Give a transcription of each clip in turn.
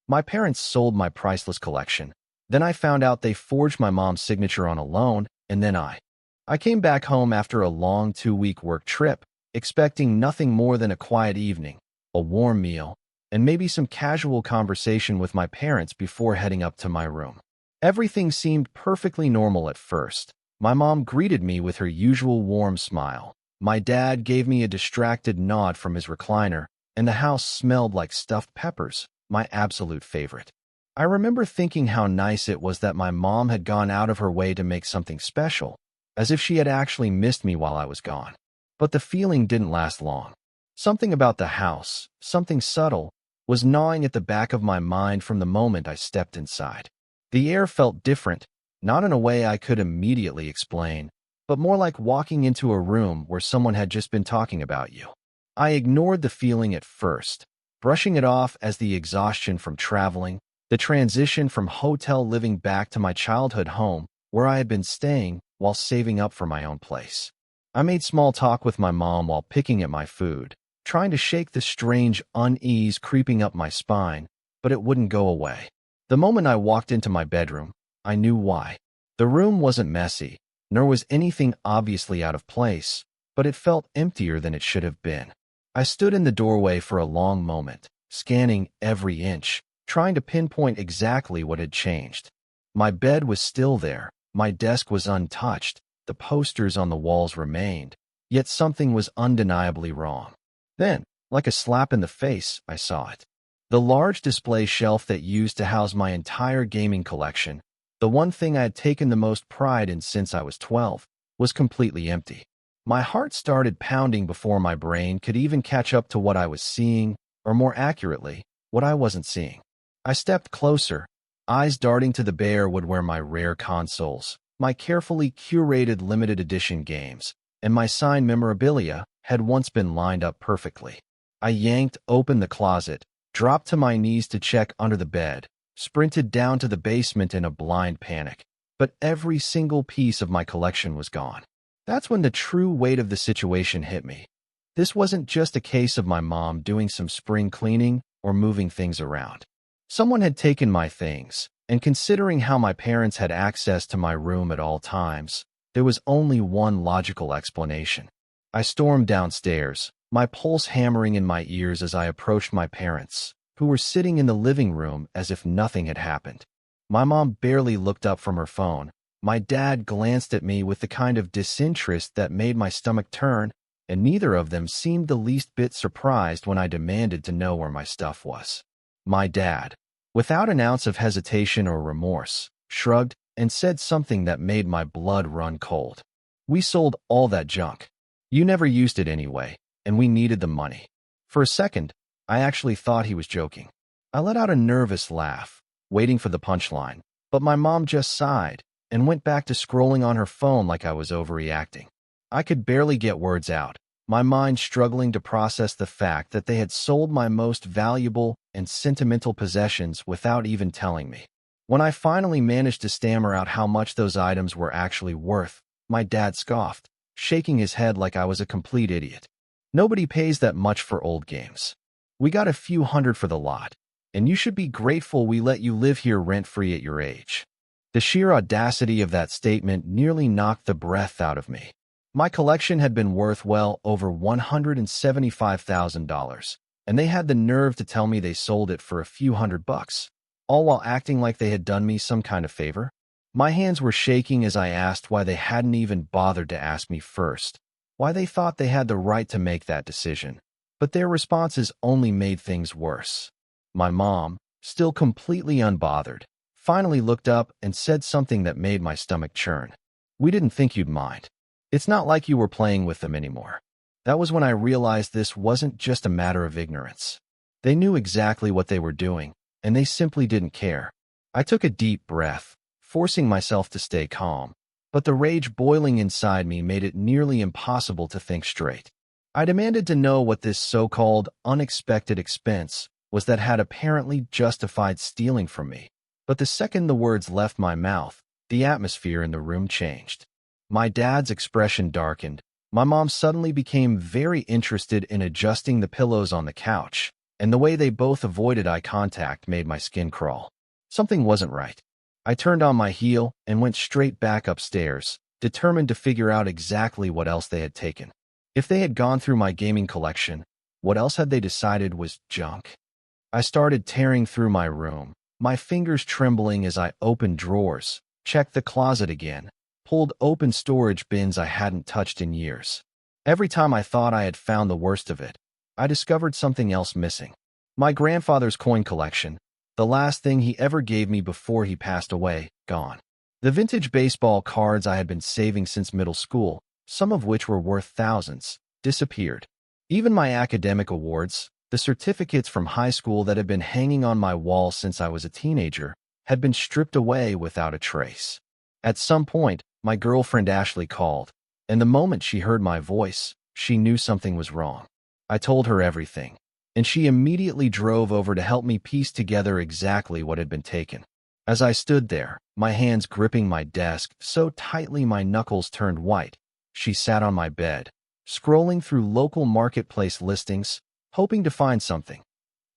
My parents sold my Priceless collection. Then I found out they forged my mom's signature on a loan, and then I came back home after a long 2-week work trip, expecting nothing more than a quiet evening, a warm meal, and maybe some casual conversation with my parents before heading up to my room. Everything seemed perfectly normal at first. My mom greeted me with her usual warm smile. My dad gave me a distracted nod from his recliner, and the house smelled like stuffed peppers, my absolute favorite. I remember thinking how nice it was that my mom had gone out of her way to make something special, as if she had actually missed me while I was gone. But the feeling didn't last long. Something about the house, something subtle, was gnawing at the back of my mind from the moment I stepped inside. The air felt different, not in a way I could immediately explain, but more like walking into a room where someone had just been talking about you. I ignored the feeling at first, brushing it off as the exhaustion from traveling, the transition from hotel living back to my childhood home, where I had been staying while saving up for my own place. I made small talk with my mom while picking at my food, trying to shake the strange unease creeping up my spine, but it wouldn't go away. The moment I walked into my bedroom, I knew why. The room wasn't messy, nor was anything obviously out of place, but it felt emptier than it should have been. I stood in the doorway for a long moment, scanning every inch, trying to pinpoint exactly what had changed. My bed was still there, my desk was untouched, the posters on the walls remained, yet something was undeniably wrong. Then, like a slap in the face, I saw it. The large display shelf that used to house my entire gaming collection, the one thing I had taken the most pride in since I was 12, was completely empty. My heart started pounding before my brain could even catch up to what I was seeing, or more accurately, what I wasn't seeing. I stepped closer, eyes darting to the bare wood where my rare consoles, my carefully curated limited edition games, and my signed memorabilia had once been lined up perfectly. I yanked open the closet, dropped to my knees to check under the bed, sprinted down to the basement in a blind panic, but every single piece of my collection was gone. That's when the true weight of the situation hit me. This wasn't just a case of my mom doing some spring cleaning or moving things around. Someone had taken my things, and considering how my parents had access to my room at all times, there was only one logical explanation. I stormed downstairs, my pulse hammering in my ears as I approached my parents, who were sitting in the living room as if nothing had happened. My mom barely looked up from her phone. My dad glanced at me with the kind of disinterest that made my stomach turn, and neither of them seemed the least bit surprised when I demanded to know where my stuff was. My dad, without an ounce of hesitation or remorse, shrugged and said something that made my blood run cold. "We sold all that junk. You never used it anyway, and we needed the money." For a second, I actually thought he was joking. I let out a nervous laugh, waiting for the punchline, but my mom just sighed and went back to scrolling on her phone like I was overreacting. I could barely get words out, my mind struggling to process the fact that they had sold my most valuable and sentimental possessions without even telling me. When I finally managed to stammer out how much those items were actually worth, my dad scoffed, shaking his head like I was a complete idiot. "Nobody pays that much for old games. We got a few hundred for the lot, and you should be grateful we let you live here rent-free at your age." The sheer audacity of that statement nearly knocked the breath out of me. My collection had been worth well over $175,000, and they had the nerve to tell me they sold it for a few $100, all while acting like they had done me some kind of favor. My hands were shaking as I asked why they hadn't even bothered to ask me first, why they thought they had the right to make that decision. But their responses only made things worse. My mom, still completely unbothered, finally looked up and said something that made my stomach churn. "We didn't think you'd mind. It's not like you were playing with them anymore." That was when I realized this wasn't just a matter of ignorance. They knew exactly what they were doing, and they simply didn't care. I took a deep breath, forcing myself to stay calm, but the rage boiling inside me made it nearly impossible to think straight. I demanded to know what this so-called unexpected expense was that had apparently justified stealing from me. But the second the words left my mouth, the atmosphere in the room changed. My dad's expression darkened. My mom suddenly became very interested in adjusting the pillows on the couch, and the way they both avoided eye contact made my skin crawl. Something wasn't right. I turned on my heel and went straight back upstairs, determined to figure out exactly what else they had taken. If they had gone through my gaming collection, what else had they decided was junk? I started tearing through my room, my fingers trembling as I opened drawers, checked the closet again, pulled open storage bins I hadn't touched in years. Every time I thought I had found the worst of it, I discovered something else missing. My grandfather's coin collection, the last thing he ever gave me before he passed away, gone. The vintage baseball cards I had been saving since middle school, some of which were worth thousands, disappeared. Even my academic awards, the certificates from high school that had been hanging on my wall since I was a teenager, had been stripped away without a trace. At some point, my girlfriend Ashley called, and the moment she heard my voice, she knew something was wrong. I told her everything, and she immediately drove over to help me piece together exactly what had been taken. As I stood there, my hands gripping my desk so tightly my knuckles turned white, she sat on my bed, scrolling through local marketplace listings, hoping to find something,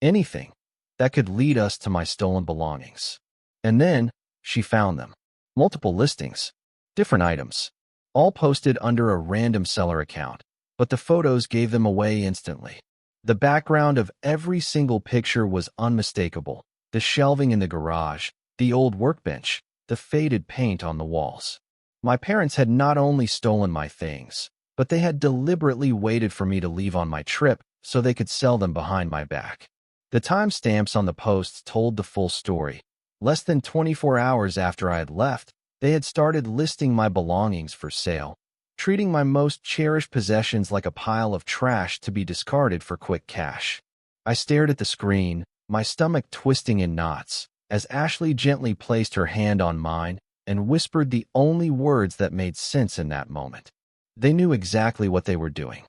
anything, that could lead us to my stolen belongings. And then, she found them. Multiple listings, different items, all posted under a random seller account, but the photos gave them away instantly. The background of every single picture was unmistakable. The shelving in the garage, the old workbench, the faded paint on the walls. My parents had not only stolen my things, but they had deliberately waited for me to leave on my trip so they could sell them behind my back. The timestamps on the posts told the full story. Less than 24 hours after I had left, they had started listing my belongings for sale, treating my most cherished possessions like a pile of trash to be discarded for quick cash. I stared at the screen, my stomach twisting in knots, as Ashley gently placed her hand on mine and whispered the only words that made sense in that moment. They knew exactly what they were doing.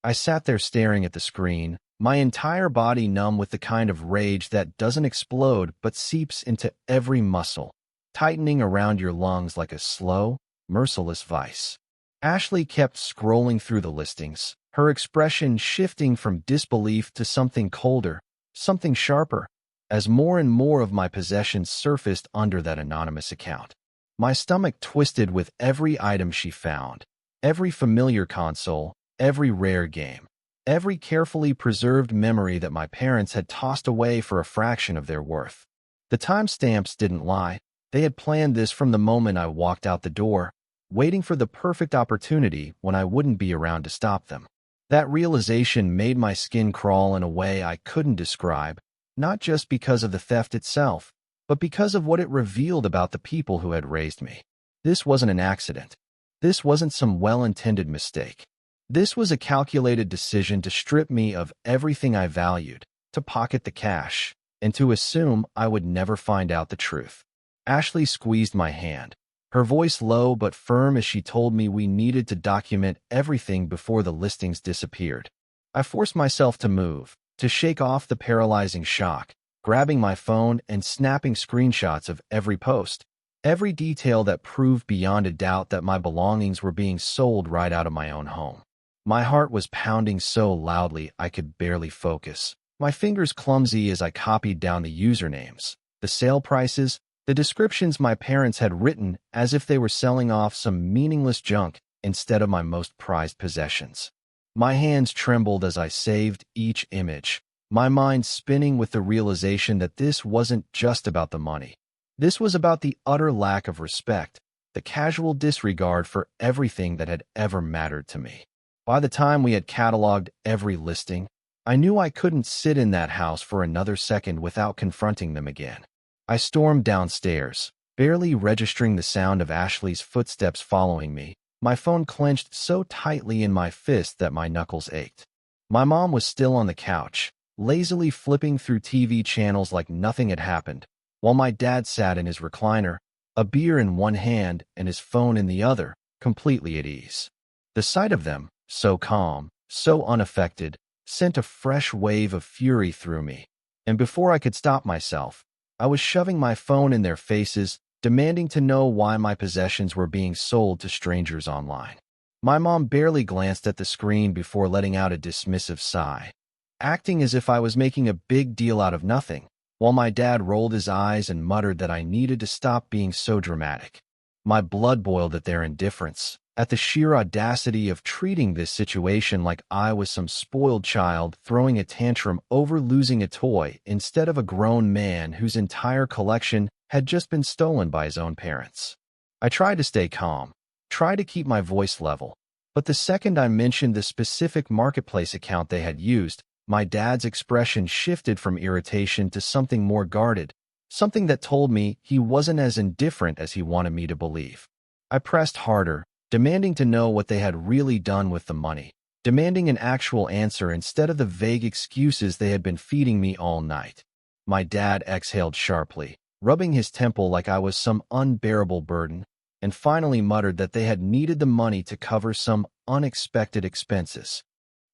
I sat there staring at the screen, my entire body numb with the kind of rage that doesn't explode but seeps into every muscle, tightening around your lungs like a slow, merciless vice. Ashley kept scrolling through the listings, her expression shifting from disbelief to something colder, something sharper, as more and more of my possessions surfaced under that anonymous account. My stomach twisted with every item she found, every familiar console, every rare game, every carefully preserved memory that my parents had tossed away for a fraction of their worth. The timestamps didn't lie. They had planned this from the moment I walked out the door, waiting for the perfect opportunity when I wouldn't be around to stop them. That realization made my skin crawl in a way I couldn't describe, not just because of the theft itself, but because of what it revealed about the people who had raised me. This wasn't an accident. This wasn't some well-intended mistake. This was a calculated decision to strip me of everything I valued, to pocket the cash, and to assume I would never find out the truth. Ashley squeezed my hand, her voice low but firm as she told me we needed to document everything before the listings disappeared. I forced myself to move, to shake off the paralyzing shock, grabbing my phone and snapping screenshots of every post, every detail that proved beyond a doubt that my belongings were being sold right out of my own home. My heart was pounding so loudly I could barely focus, my fingers clumsy as I copied down the usernames, the sale prices, the descriptions my parents had written as if they were selling off some meaningless junk instead of my most prized possessions. My hands trembled as I saved each image, my mind spinning with the realization that this wasn't just about the money. This was about the utter lack of respect, the casual disregard for everything that had ever mattered to me. By the time we had cataloged every listing, I knew I couldn't sit in that house for another second without confronting them again. I stormed downstairs, barely registering the sound of Ashley's footsteps following me, my phone clenched so tightly in my fist that my knuckles ached. My mom was still on the couch, lazily flipping through TV channels like nothing had happened, while my dad sat in his recliner, a beer in one hand and his phone in the other, completely at ease. The sight of them, so calm, so unaffected, sent a fresh wave of fury through me, and before I could stop myself, I was shoving my phone in their faces, demanding to know why my possessions were being sold to strangers online. My mom barely glanced at the screen before letting out a dismissive sigh. acting as if I was making a big deal out of nothing, while my dad rolled his eyes and muttered that I needed to stop being so dramatic. My blood boiled at their indifference, at the sheer audacity of treating this situation like I was some spoiled child throwing a tantrum over losing a toy instead of a grown man whose entire collection had just been stolen by his own parents. I tried to stay calm, tried to keep my voice level, but the second I mentioned the specific marketplace account they had used, my dad's expression shifted from irritation to something more guarded, something that told me he wasn't as indifferent as he wanted me to believe. I pressed harder, demanding to know what they had really done with the money, demanding an actual answer instead of the vague excuses they had been feeding me all night. My dad exhaled sharply, rubbing his temple like I was some unbearable burden, and finally muttered that they had needed the money to cover some unexpected expenses.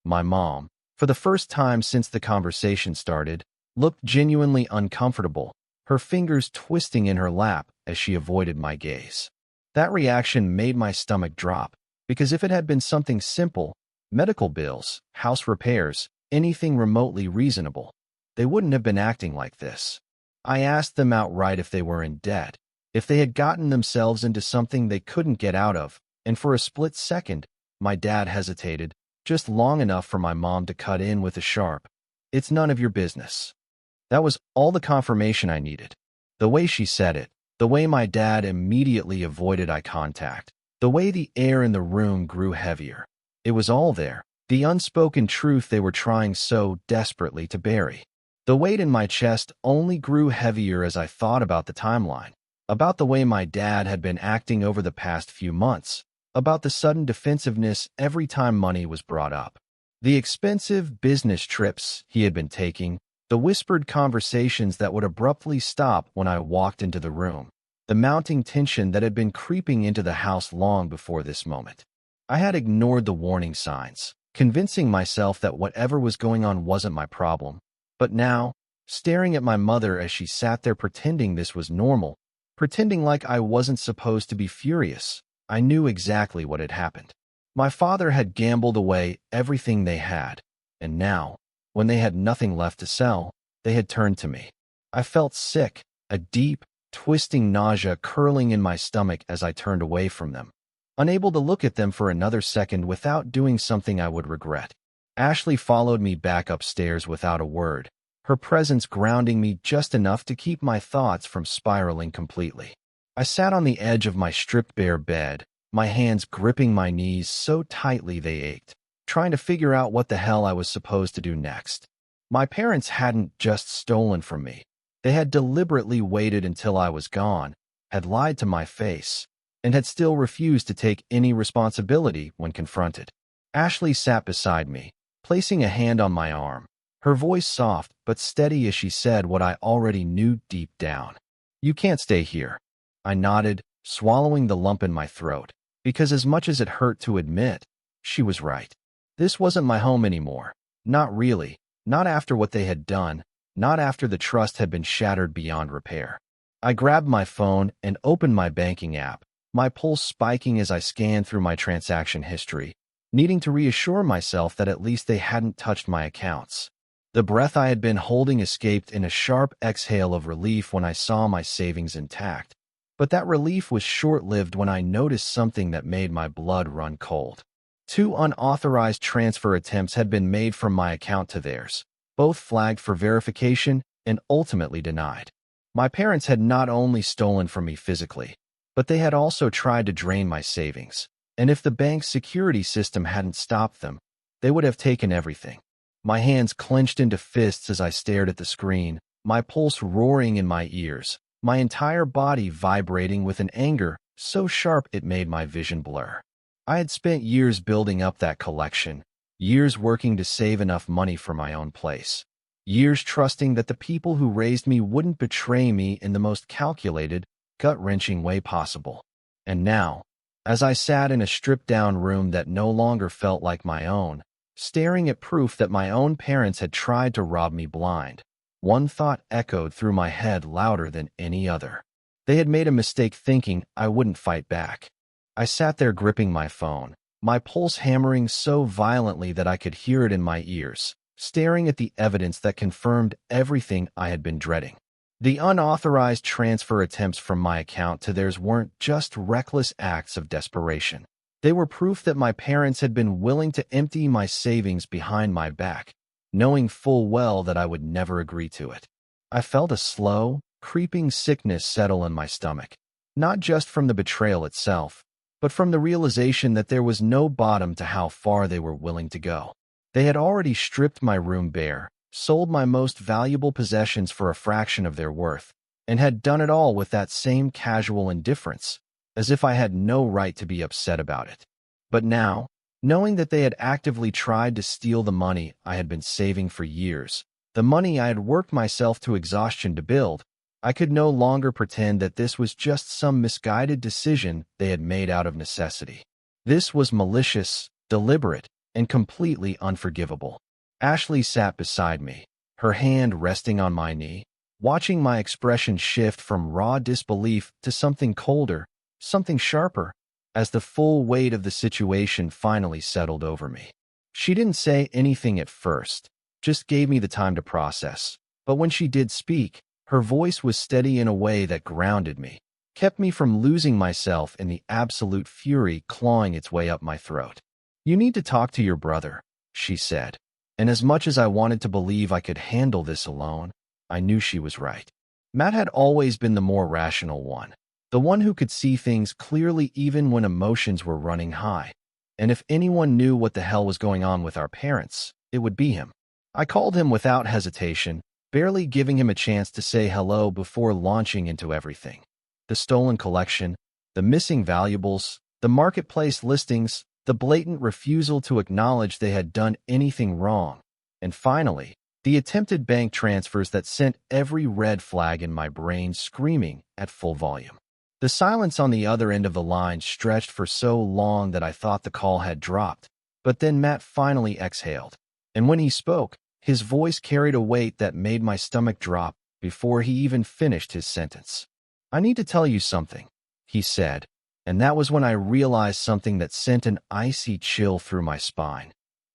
My mom, for the first time since the conversation started, looked genuinely uncomfortable, her fingers twisting in her lap as she avoided my gaze. That reaction made my stomach drop, because if it had been something simple, medical bills, house repairs, anything remotely reasonable, they wouldn't have been acting like this. I asked them outright if they were in debt, if they had gotten themselves into something they couldn't get out of, and for a split second, my dad hesitated, just long enough for my mom to cut in with a sharp, "It's none of your business." That was all the confirmation I needed. The way she said it, the way my dad immediately avoided eye contact, the way the air in the room grew heavier. It was all there, the unspoken truth they were trying so desperately to bury. The weight in my chest only grew heavier as I thought about the timeline, about the way my dad had been acting over the past few months, about the sudden defensiveness every time money was brought up, the expensive business trips he had been taking, the whispered conversations that would abruptly stop when I walked into the room, the mounting tension that had been creeping into the house long before this moment. I had ignored the warning signs, convincing myself that whatever was going on wasn't my problem. But now, staring at my mother as she sat there pretending this was normal, pretending like I wasn't supposed to be furious, I knew exactly what had happened. My father had gambled away everything they had, and now, when they had nothing left to sell, they had turned to me. I felt sick, a deep, twisting nausea curling in my stomach as I turned away from them, unable to look at them for another second without doing something I would regret. Ashley followed me back upstairs without a word, her presence grounding me just enough to keep my thoughts from spiraling completely. I sat on the edge of my stripped-bare bed, my hands gripping my knees so tightly they ached, trying to figure out what the hell I was supposed to do next. My parents hadn't just stolen from me. They had deliberately waited until I was gone, had lied to my face, and had still refused to take any responsibility when confronted. Ashley sat beside me, placing a hand on my arm, her voice soft but steady as she said what I already knew deep down. "You can't stay here." I nodded, swallowing the lump in my throat, because as much as it hurt to admit, she was right. This wasn't my home anymore. Not really. Not after what they had done. Not after the trust had been shattered beyond repair. I grabbed my phone and opened my banking app, my pulse spiking as I scanned through my transaction history, needing to reassure myself that at least they hadn't touched my accounts. The breath I had been holding escaped in a sharp exhale of relief when I saw my savings intact. But that relief was short-lived when I noticed something that made my blood run cold. 2 unauthorized transfer attempts had been made from my account to theirs, both flagged for verification and ultimately denied. My parents had not only stolen from me physically, but they had also tried to drain my savings, and if the bank's security system hadn't stopped them, they would have taken everything. My hands clenched into fists as I stared at the screen, my pulse roaring in my ears, my entire body vibrating with an anger so sharp it made my vision blur. I had spent years building up that collection, years working to save enough money for my own place, years trusting that the people who raised me wouldn't betray me in the most calculated, gut-wrenching way possible. And now, as I sat in a stripped-down room that no longer felt like my own, staring at proof that my own parents had tried to rob me blind, one thought echoed through my head louder than any other. They had made a mistake thinking I wouldn't fight back. I sat there gripping my phone, my pulse hammering so violently that I could hear it in my ears, staring at the evidence that confirmed everything I had been dreading. The unauthorized transfer attempts from my account to theirs weren't just reckless acts of desperation. They were proof that my parents had been willing to empty my savings behind my back, knowing full well that I would never agree to it. I felt a slow, creeping sickness settle in my stomach, not just from the betrayal itself, but from the realization that there was no bottom to how far they were willing to go. They had already stripped my room bare, sold my most valuable possessions for a fraction of their worth, and had done it all with that same casual indifference, as if I had no right to be upset about it. But now, knowing that they had actively tried to steal the money I had been saving for years, the money I had worked myself to exhaustion to build, I could no longer pretend that this was just some misguided decision they had made out of necessity. This was malicious, deliberate, and completely unforgivable. Ashley sat beside me, her hand resting on my knee, watching my expression shift from raw disbelief to something colder, something sharper, as the full weight of the situation finally settled over me. She didn't say anything at first, just gave me the time to process, but when she did speak, her voice was steady in a way that grounded me, kept me from losing myself in the absolute fury clawing its way up my throat. "You need to talk to your brother," she said, and as much as I wanted to believe I could handle this alone, I knew she was right. Matt had always been the more rational one, the one who could see things clearly even when emotions were running high, and if anyone knew what the hell was going on with our parents, it would be him. I called him without hesitation, barely giving him a chance to say hello before launching into everything. The stolen collection, the missing valuables, the marketplace listings, the blatant refusal to acknowledge they had done anything wrong, and finally, the attempted bank transfers that sent every red flag in my brain screaming at full volume. The silence on the other end of the line stretched for so long that I thought the call had dropped, but then Matt finally exhaled, and when he spoke, his voice carried a weight that made my stomach drop before he even finished his sentence. "I need to tell you something," he said, and that was when I realized something that sent an icy chill through my spine.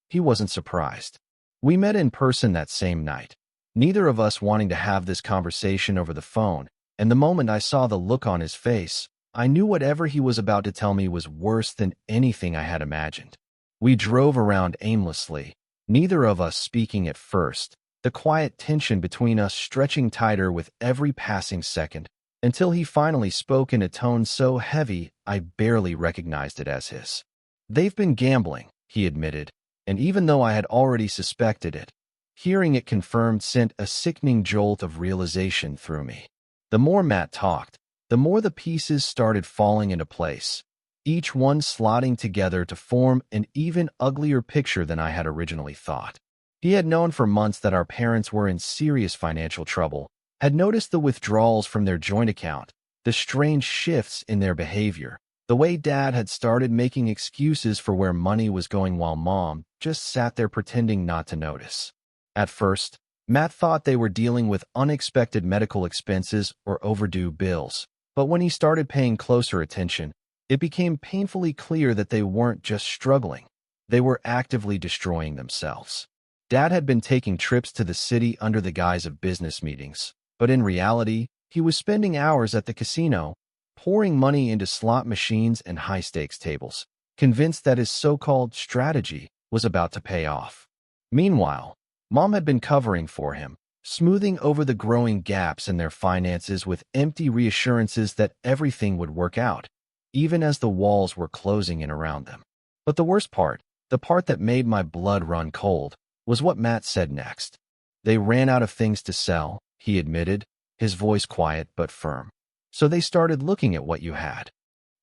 He wasn't surprised. We met in person that same night, neither of us wanting to have this conversation over the phone, and the moment I saw the look on his face, I knew whatever he was about to tell me was worse than anything I had imagined. We drove around aimlessly, neither of us speaking at first, the quiet tension between us stretching tighter with every passing second, until he finally spoke in a tone so heavy I barely recognized it as his. "They've been gambling," he admitted, and even though I had already suspected it, hearing it confirmed sent a sickening jolt of realization through me. The more Matt talked, the more the pieces started falling into place, each one slotting together to form an even uglier picture than I had originally thought. He had known for months that our parents were in serious financial trouble, had noticed the withdrawals from their joint account, the strange shifts in their behavior, the way Dad had started making excuses for where money was going while Mom just sat there pretending not to notice. At first, Matt thought they were dealing with unexpected medical expenses or overdue bills, but when he started paying closer attention, it became painfully clear that they weren't just struggling, they were actively destroying themselves. Dad had been taking trips to the city under the guise of business meetings, but in reality, he was spending hours at the casino, pouring money into slot machines and high-stakes tables, convinced that his so-called strategy was about to pay off. Meanwhile, Mom had been covering for him, smoothing over the growing gaps in their finances with empty reassurances that everything would work out, even as the walls were closing in around them. But the worst part, the part that made my blood run cold, was what Matt said next. "They ran out of things to sell," he admitted, his voice quiet but firm. "So they started looking at what you had."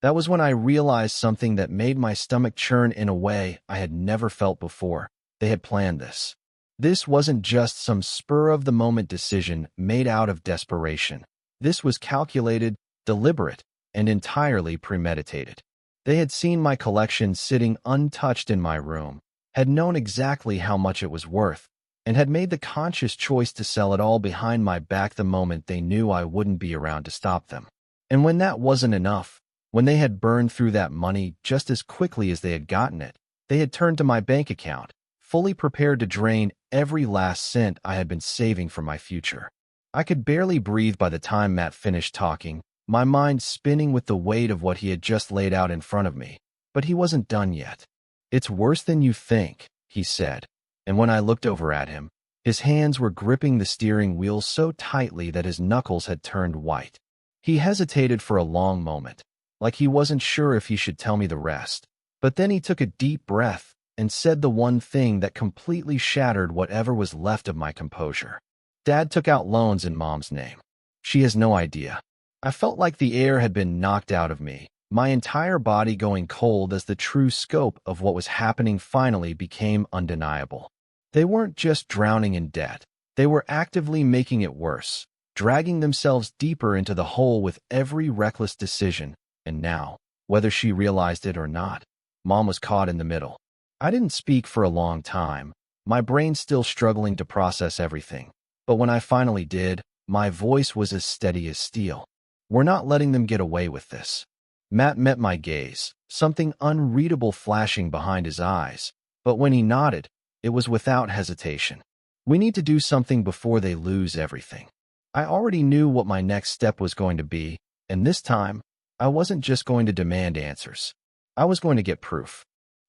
That was when I realized something that made my stomach churn in a way I had never felt before. They had planned this. This wasn't just some spur-of-the-moment decision made out of desperation. This was calculated, deliberate, and entirely premeditated. They had seen my collection sitting untouched in my room, had known exactly how much it was worth, and had made the conscious choice to sell it all behind my back the moment they knew I wouldn't be around to stop them. And when that wasn't enough, when they had burned through that money just as quickly as they had gotten it, they had turned to my bank account, fully prepared to drain every last cent I had been saving for my future. I could barely breathe by the time Matt finished talking, my mind spinning with the weight of what he had just laid out in front of me. But he wasn't done yet. "It's worse than you think," he said, and when I looked over at him, his hands were gripping the steering wheel so tightly that his knuckles had turned white. He hesitated for a long moment, like he wasn't sure if he should tell me the rest. But then he took a deep breath and said the one thing that completely shattered whatever was left of my composure. "Dad took out loans in Mom's name. She has no idea." I felt like the air had been knocked out of me, my entire body going cold as the true scope of what was happening finally became undeniable. They weren't just drowning in debt. They were actively making it worse, dragging themselves deeper into the hole with every reckless decision. And now, whether she realized it or not, Mom was caught in the middle. I didn't speak for a long time, my brain still struggling to process everything. But when I finally did, my voice was as steady as steel. "We're not letting them get away with this." Matt met my gaze, something unreadable flashing behind his eyes, but when he nodded, it was without hesitation. "We need to do something before they lose everything." I already knew what my next step was going to be, and this time, I wasn't just going to demand answers. I was going to get proof.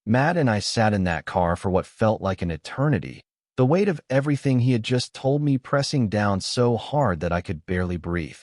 Matt and I sat in that car for what felt like an eternity, the weight of everything he had just told me pressing down so hard that I could barely breathe.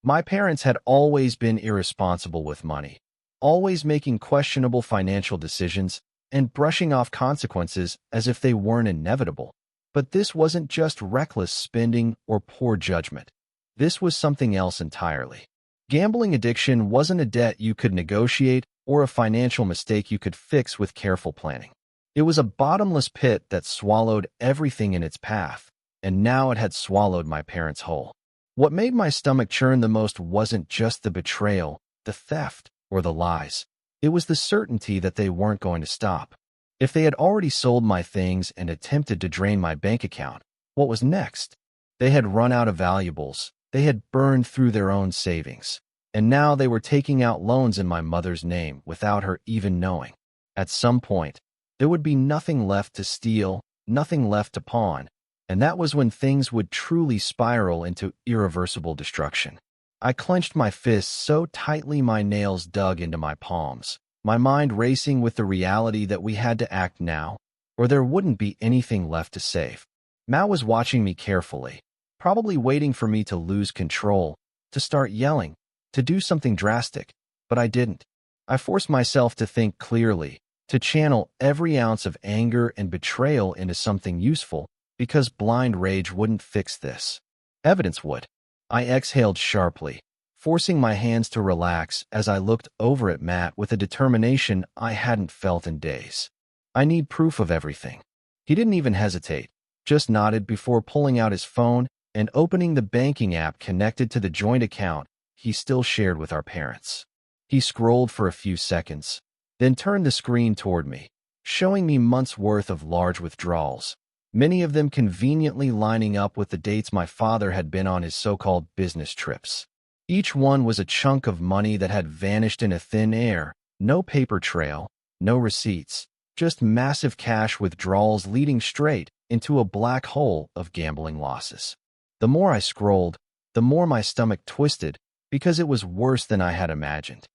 My parents had always been irresponsible with money, always making questionable financial decisions and brushing off consequences as if they weren't inevitable. But this wasn't just reckless spending or poor judgment. This was something else entirely. Gambling addiction wasn't a debt you could negotiate or a financial mistake you could fix with careful planning. It was a bottomless pit that swallowed everything in its path, and now it had swallowed my parents whole. What made my stomach churn the most wasn't just the betrayal, the theft, or the lies. It was the certainty that they weren't going to stop. If they had already sold my things and attempted to drain my bank account, what was next? They had run out of valuables, they had burned through their own savings, and now they were taking out loans in my mother's name without her even knowing. At some point, there would be nothing left to steal, nothing left to pawn, and that was when things would truly spiral into irreversible destruction. I clenched my fists so tightly my nails dug into my palms, my mind racing with the reality that we had to act now, or there wouldn't be anything left to save. Matt was watching me carefully, probably waiting for me to lose control, to start yelling, to do something drastic, but I didn't. I forced myself to think clearly, to channel every ounce of anger and betrayal into something useful, because blind rage wouldn't fix this. Evidence would. I exhaled sharply, forcing my hands to relax as I looked over at Matt with a determination I hadn't felt in days. "I need proof of everything." He didn't even hesitate, just nodded before pulling out his phone and opening the banking app connected to the joint account he still shared with our parents. He scrolled for a few seconds, then turned the screen toward me, showing me months' worth of large withdrawals, many of them conveniently lining up with the dates my father had been on his so-called business trips. Each one was a chunk of money that had vanished into thin air, no paper trail, no receipts, just massive cash withdrawals leading straight into a black hole of gambling losses. The more I scrolled, the more my stomach twisted, because it was worse than I had imagined.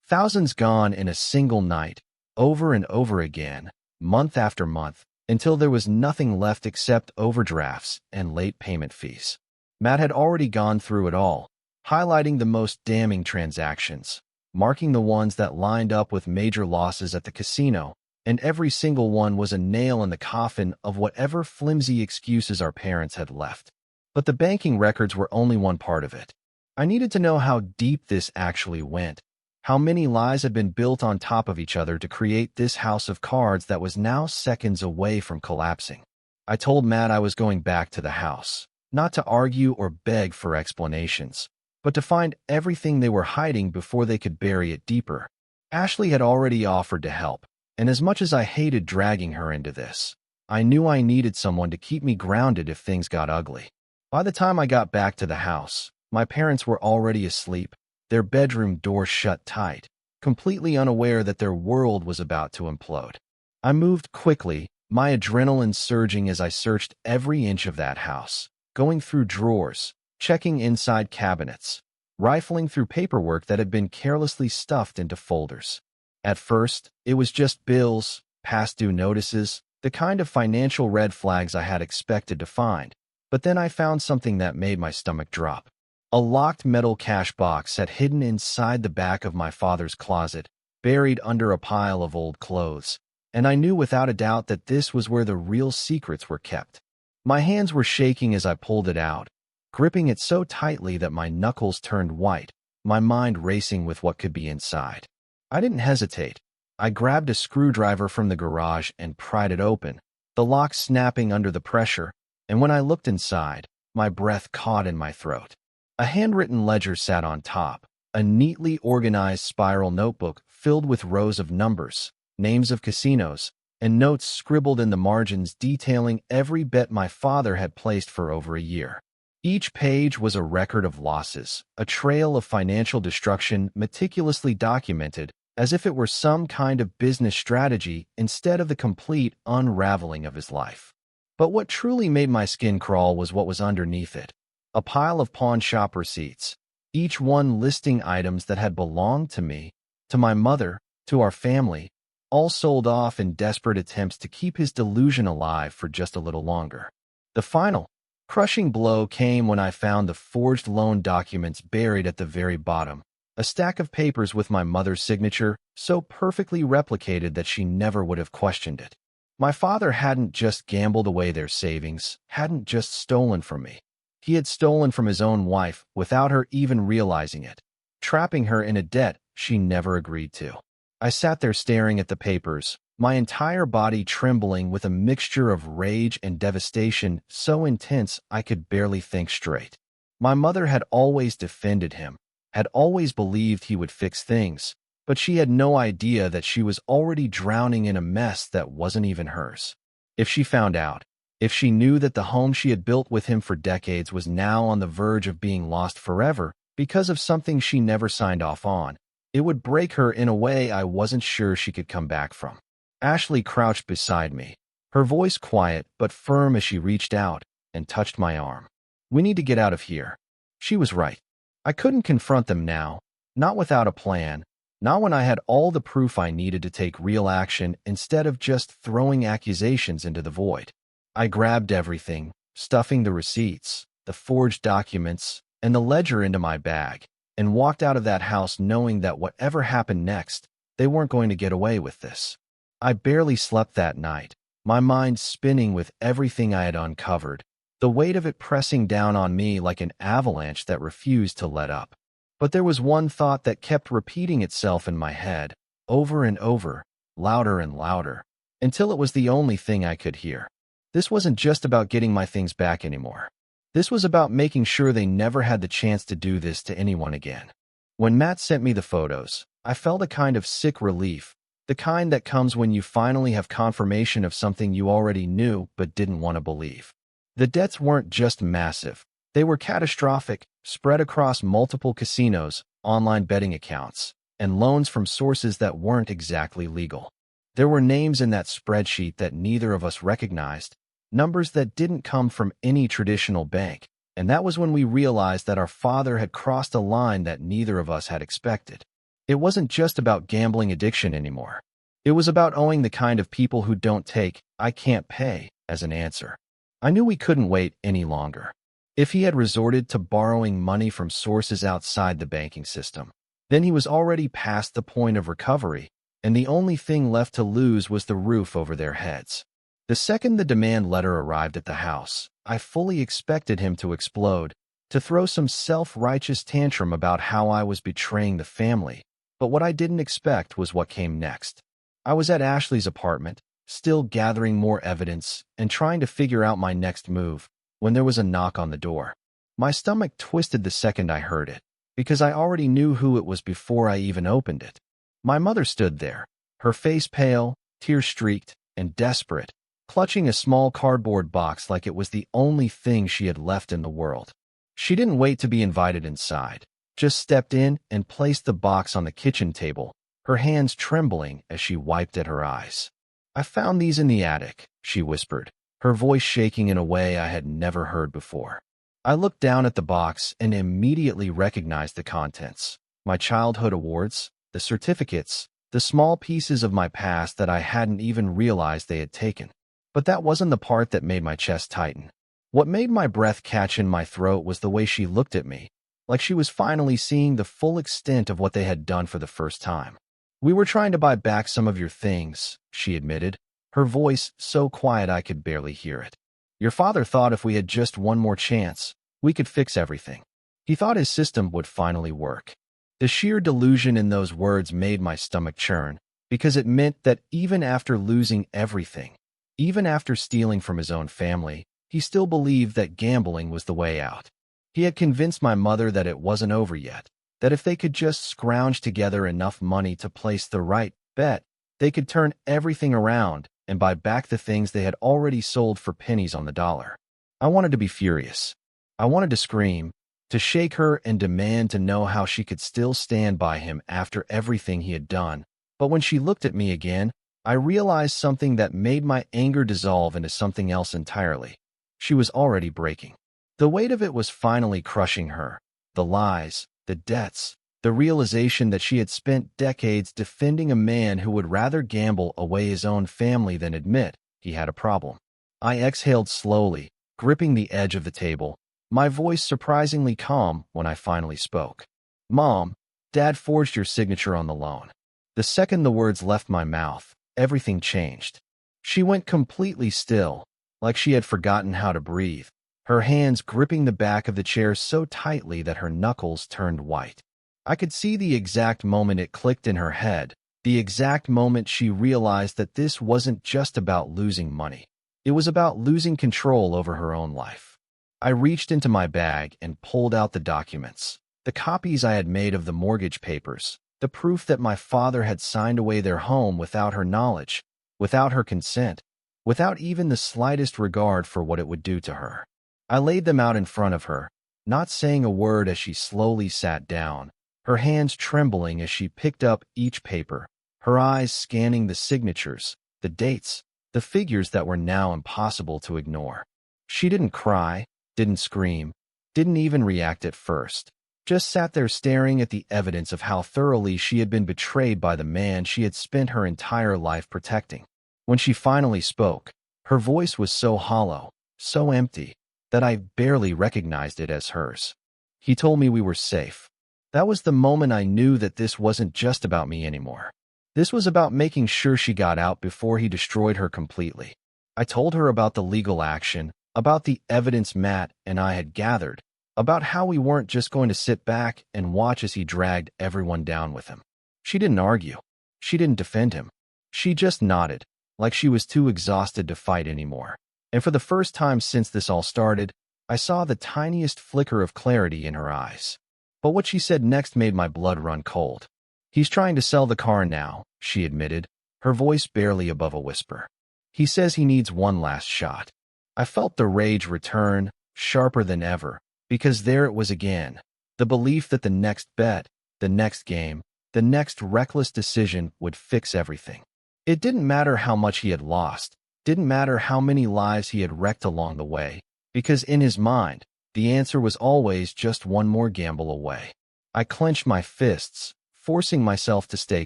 Thousands gone in a single night, over and over again, month after month, until there was nothing left except overdrafts and late payment fees. Matt had already gone through it all, highlighting the most damning transactions, marking the ones that lined up with major losses at the casino, and every single one was a nail in the coffin of whatever flimsy excuses our parents had left. But the banking records were only one part of it. I needed to know how deep this actually went, how many lies had been built on top of each other to create this house of cards that was now seconds away from collapsing. I told Matt I was going back to the house, not to argue or beg for explanations, but to find everything they were hiding before they could bury it deeper. Ashley had already offered to help, and as much as I hated dragging her into this, I knew I needed someone to keep me grounded if things got ugly. By the time I got back to the house, my parents were already asleep, their bedroom door shut tight, completely unaware that their world was about to implode. I moved quickly, my adrenaline surging as I searched every inch of that house, going through drawers, checking inside cabinets, rifling through paperwork that had been carelessly stuffed into folders. At first, it was just bills, past due notices, the kind of financial red flags I had expected to find. But then I found something that made my stomach drop. A locked metal cash box had hidden inside the back of my father's closet, buried under a pile of old clothes, and I knew without a doubt that this was where the real secrets were kept. My hands were shaking as I pulled it out, gripping it so tightly that my knuckles turned white, my mind racing with what could be inside. I didn't hesitate. I grabbed a screwdriver from the garage and pried it open, the lock snapping under the pressure, and when I looked inside, my breath caught in my throat. A handwritten ledger sat on top, a neatly organized spiral notebook filled with rows of numbers, names of casinos, and notes scribbled in the margins detailing every bet my father had placed for over a year. Each page was a record of losses, a trail of financial destruction meticulously documented as if it were some kind of business strategy instead of the complete unraveling of his life. But what truly made my skin crawl was what was underneath it. A pile of pawn shop receipts, each one listing items that had belonged to me, to my mother, to our family, all sold off in desperate attempts to keep his delusion alive for just a little longer. The final, crushing blow came when I found the forged loan documents buried at the very bottom, a stack of papers with my mother's signature so perfectly replicated that she never would have questioned it. My father hadn't just gambled away their savings, hadn't just stolen from me. He had stolen from his own wife without her even realizing it, trapping her in a debt she never agreed to. I sat there staring at the papers, my entire body trembling with a mixture of rage and devastation so intense I could barely think straight. My mother had always defended him, had always believed he would fix things, but she had no idea that she was already drowning in a mess that wasn't even hers. If she found out, if she knew that the home she had built with him for decades was now on the verge of being lost forever because of something she never signed off on, it would break her in a way I wasn't sure she could come back from. Ashley crouched beside me, her voice quiet but firm as she reached out and touched my arm. "We need to get out of here." She was right. I couldn't confront them now, not without a plan, not when I had all the proof I needed to take real action instead of just throwing accusations into the void. I grabbed everything, stuffing the receipts, the forged documents, and the ledger into my bag, and walked out of that house knowing that whatever happened next, they weren't going to get away with this. I barely slept that night, my mind spinning with everything I had uncovered, the weight of it pressing down on me like an avalanche that refused to let up. But there was one thought that kept repeating itself in my head, over and over, louder and louder, until it was the only thing I could hear. This wasn't just about getting my things back anymore. This was about making sure they never had the chance to do this to anyone again. When Matt sent me the photos, I felt a kind of sick relief, the kind that comes when you finally have confirmation of something you already knew but didn't want to believe. The debts weren't just massive. They were catastrophic, spread across multiple casinos, online betting accounts, and loans from sources that weren't exactly legal. There were names in that spreadsheet that neither of us recognized, numbers that didn't come from any traditional bank, and that was when we realized that our father had crossed a line that neither of us had expected. It wasn't just about gambling addiction anymore. It was about owing the kind of people who don't take, "I can't pay," as an answer. I knew we couldn't wait any longer. If he had resorted to borrowing money from sources outside the banking system, then he was already past the point of recovery, and the only thing left to lose was the roof over their heads. The second the demand letter arrived at the house, I fully expected him to explode, to throw some self-righteous tantrum about how I was betraying the family. But what I didn't expect was what came next. I was at Ashley's apartment, still gathering more evidence and trying to figure out my next move, when there was a knock on the door. My stomach twisted the second I heard it, because I already knew who it was before I even opened it. My mother stood there, her face pale, tear-streaked, and desperate, clutching a small cardboard box like it was the only thing she had left in the world. She didn't wait to be invited inside, just stepped in and placed the box on the kitchen table, her hands trembling as she wiped at her eyes. I found these in the attic, she whispered, her voice shaking in a way I had never heard before. I looked down at the box and immediately recognized the contents. My childhood awards, the certificates, the small pieces of my past that I hadn't even realized they had taken. But that wasn't the part that made my chest tighten. What made my breath catch in my throat was the way she looked at me, like she was finally seeing the full extent of what they had done for the first time. "We were trying to buy back some of your things," she admitted, her voice so quiet I could barely hear it. "Your father thought if we had just one more chance, we could fix everything. He thought his system would finally work." The sheer delusion in those words made my stomach churn, because it meant that even after losing everything, even after stealing from his own family, he still believed that gambling was the way out. He had convinced my mother that it wasn't over yet, that if they could just scrounge together enough money to place the right bet, they could turn everything around and buy back the things they had already sold for pennies on the dollar. I wanted to be furious. I wanted to scream, to shake her and demand to know how she could still stand by him after everything he had done. But when she looked at me again, I realized something that made my anger dissolve into something else entirely. She was already breaking. The weight of it was finally crushing her. The lies, the debts, the realization that she had spent decades defending a man who would rather gamble away his own family than admit he had a problem. I exhaled slowly, gripping the edge of the table, my voice surprisingly calm when I finally spoke. "Mom, Dad forged your signature on the loan." The second the words left my mouth, everything changed. She went completely still, like she had forgotten how to breathe, her hands gripping the back of the chair so tightly that her knuckles turned white. I could see the exact moment it clicked in her head, the exact moment she realized that this wasn't just about losing money. It was about losing control over her own life. I reached into my bag and pulled out the documents, the copies I had made of the mortgage papers, the proof that my father had signed away their home without her knowledge, without her consent, without even the slightest regard for what it would do to her. I laid them out in front of her, not saying a word as she slowly sat down, her hands trembling as she picked up each paper, her eyes scanning the signatures, the dates, the figures that were now impossible to ignore. She didn't cry, didn't scream, didn't even react at first, just sat there staring at the evidence of how thoroughly she had been betrayed by the man she had spent her entire life protecting. When she finally spoke, her voice was so hollow, so empty, that I barely recognized it as hers. "He told me we were safe." That was the moment I knew that this wasn't just about me anymore. This was about making sure she got out before he destroyed her completely. I told her about the legal action, about the evidence Matt and I had gathered, about how we weren't just going to sit back and watch as he dragged everyone down with him. She didn't argue. She didn't defend him. She just nodded, like she was too exhausted to fight anymore. And for the first time since this all started, I saw the tiniest flicker of clarity in her eyes. But what she said next made my blood run cold. "He's trying to sell the car now," she admitted, her voice barely above a whisper. "He says he needs one last shot." I felt the rage return, sharper than ever, because there it was again, the belief that the next bet, the next game, the next reckless decision would fix everything. It didn't matter how much he had lost, didn't matter how many lives he had wrecked along the way, because in his mind, the answer was always just one more gamble away. I clenched my fists, forcing myself to stay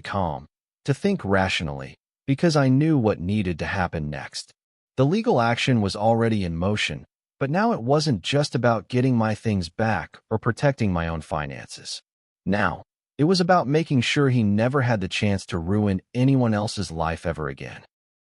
calm, to think rationally, because I knew what needed to happen next. The legal action was already in motion, but now it wasn't just about getting my things back or protecting my own finances. Now, it was about making sure he never had the chance to ruin anyone else's life ever again.